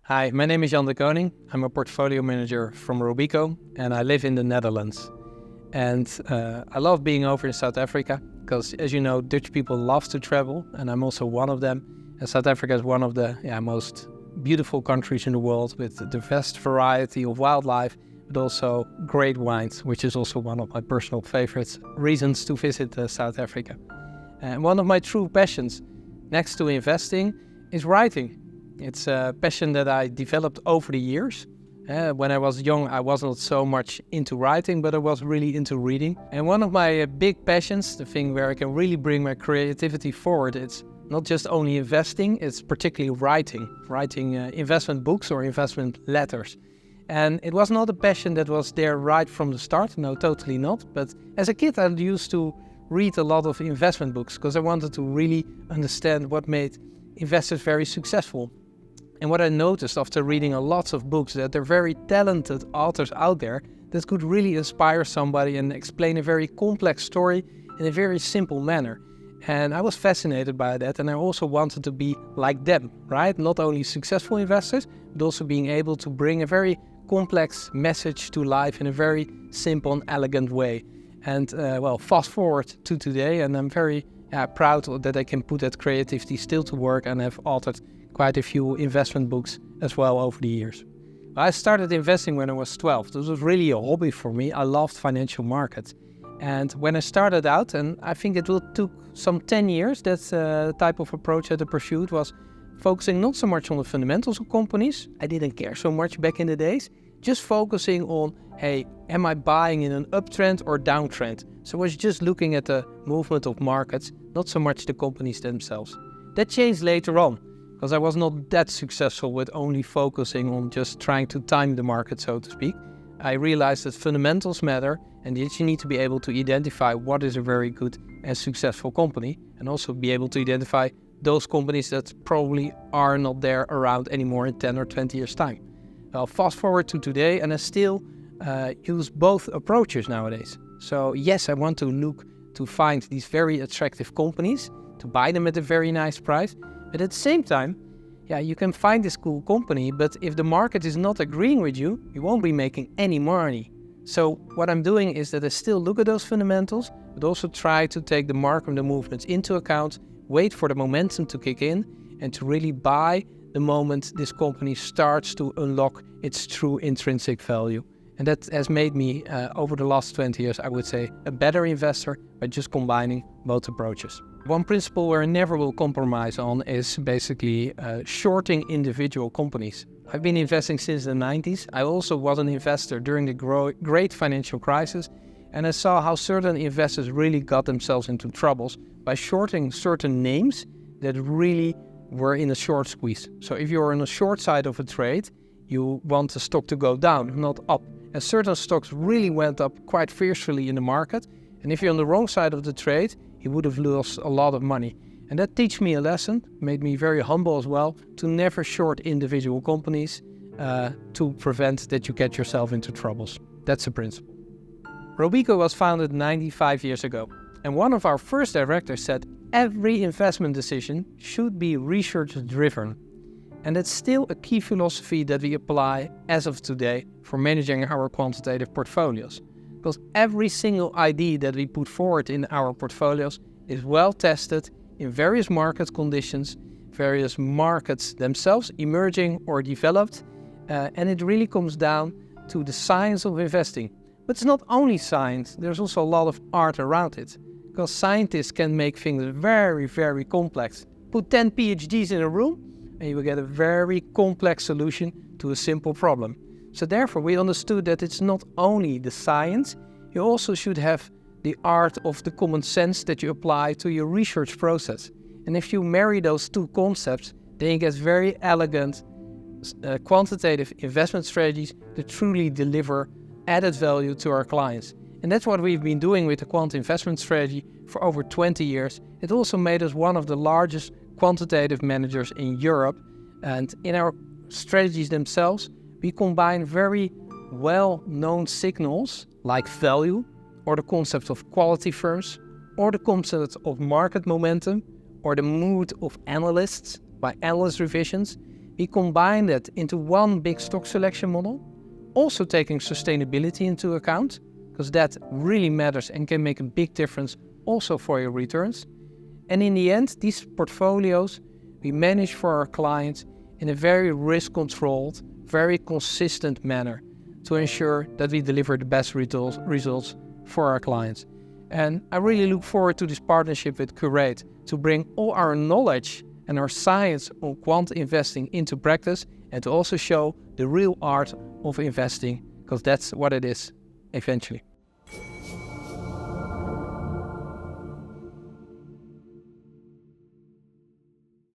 Hi, my name is Jan de Koning. I'm a portfolio manager from Robeco and I live in the Netherlands. And I love being over in South Africa because, as you know, Dutch people love to travel and I'm also one of them. And South Africa is one of the most beautiful countries in the world with the vast variety of wildlife, but also great wines, which is also one of my personal favorites reasons to visit South Africa. And one of my true passions next to investing is writing. It's a passion that I developed over the years. When I was young, I wasn't so much into writing, but I was really into reading. And one of my big passions, the thing where I can really bring my creativity forward, it's not just only investing, it's particularly writing investment books or investment letters. And it was not a passion that was there right from the start, no, totally not. But as a kid, I used to read a lot of investment books because I wanted to really understand what made investors very successful. And what I noticed after reading a lot of books, that there are very talented authors out there that could really inspire somebody and explain a very complex story in a very simple manner. And I was fascinated by that, and I also wanted to be like them, right? Not only successful investors, but also being able to bring a very complex message to life in a very simple and elegant way. And fast forward to today, and I'm very proud that I can put that creativity still to work and have authored quite a few investment books as well over the years. I started investing when I was 12. This was really a hobby for me. I loved financial markets. And when I started out, and I think it took some 10 years, that type of approach that I pursued was focusing not so much on the fundamentals of companies. I didn't care so much back in the days. Just focusing on, hey, am I buying in an uptrend or downtrend? So I was just looking at the movement of markets, not so much the companies themselves. That changed later on, because I was not that successful with only focusing on just trying to time the market, so to speak. I realized that fundamentals matter and that you need to be able to identify what is a very good and successful company, and also be able to identify those companies that probably are not there around anymore in 10 or 20 years' time. Well, fast forward to today, and I still use both approaches nowadays. So yes, I want to look to find these very attractive companies, to buy them at a very nice price. But at the same time, you can find this cool company, but if the market is not agreeing with you, you won't be making any money. So what I'm doing is that I still look at those fundamentals, but also try to take the market and the movements into account, wait for the momentum to kick in, and to really buy the moment this company starts to unlock its true intrinsic value. And that has made me, over the last 20 years, I would say, a better investor by just combining both approaches. One principle where I never will compromise on is basically shorting individual companies. I've been investing since the 90s. I also was an investor during the great financial crisis, and I saw how certain investors really got themselves into troubles by shorting certain names that really were in a short squeeze. So if you're on the short side of a trade, you want the stock to go down, not up. And certain stocks really went up quite fiercely in the market. And if you're on the wrong side of the trade, you would have lost a lot of money. And that taught me a lesson, made me very humble as well, to never short individual companies to prevent that you get yourself into troubles. That's the principle. Robeco was founded 95 years ago. And one of our first directors said, every investment decision should be research-driven. And it's still a key philosophy that we apply as of today for managing our quantitative portfolios. Because every single idea that we put forward in our portfolios is well tested in various market conditions, various markets themselves, emerging or developed, and it really comes down to the science of investing. But it's not only science, there's also a lot of art around it. Because scientists can make things very, very complex. Put 10 PhDs in a room, and you will get a very complex solution to a simple problem. So therefore, we understood that it's not only the science, you also should have the art of the common sense that you apply to your research process. And if you marry those two concepts, then you get very elegant quantitative investment strategies that truly deliver added value to our clients. And that's what we've been doing with the quant investment strategy for over 20 years. It also made us one of the largest quantitative managers in Europe. And in our strategies themselves, we combine very well-known signals like value, or the concept of quality firms, or the concept of market momentum, or the mood of analysts by analyst revisions. We combine that into one big stock selection model, also taking sustainability into account, because that really matters and can make a big difference also for your returns. And in the end, these portfolios we manage for our clients in a very risk-controlled, very consistent manner to ensure that we deliver the best results for our clients. And I really look forward to this partnership with Curate to bring all our knowledge and our science on quant investing into practice, and to also show the real art of investing, because that's what it is eventually.